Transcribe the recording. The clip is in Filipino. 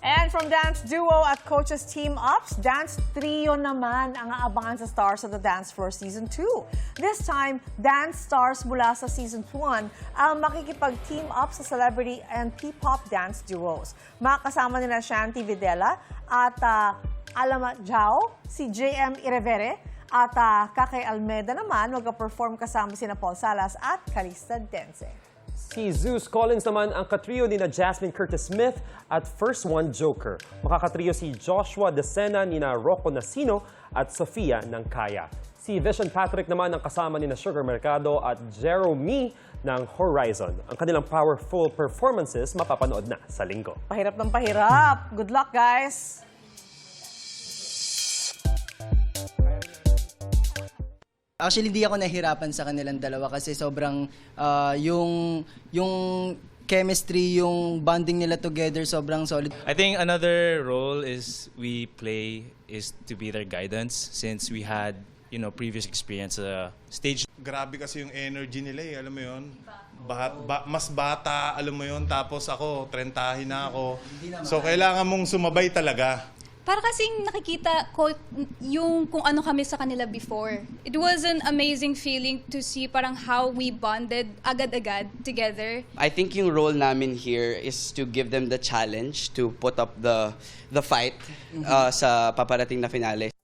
And from dance duo at coaches team ups, dance trio naman ang aabangan sa Stars of the Dance Floor Season 2. This time, dance stars mula sa Season 1 ang makikipag-team up sa celebrity and P-pop dance duos. Makakasama nila Shanti Videla at Alama Jao, si JM Irevere, at Kakay Almeida naman magka-perform kasama sina Paul Salas at Calista Dense. Si Zeus Collins naman ang katrio ni na Jasmine Curtis Smith at First One Joker. Makakatrio si Joshua Decena ni na Rocco Nasino at Sofia ng Kaya. Si Vision Patrick naman ang kasama ni na Sugar Mercado at Jeremy ng Horizon. Ang kanilang powerful performances mapapanood na sa Linggo. Pahirap ng pahirap. Good luck, guys! Actually, hindi ako nahirapan sa kanilang dalawa kasi sobrang yung chemistry, yung bonding nila together, sobrang solid. I think another role is we play is to be their guidance since we had, previous experience stage. Grabe kasi yung energy nila eh, alam mo yun? Mas bata, alam mo yun, tapos ako, 30 na ako. So kailangan mong sumabay talaga. Para kasing nakikita ko yung kung ano kami sa kanila before. It was an amazing feeling to see parang how we bonded agad-agad together. I think yung role namin here is to give them the challenge to put up the fight sa paparating na finale.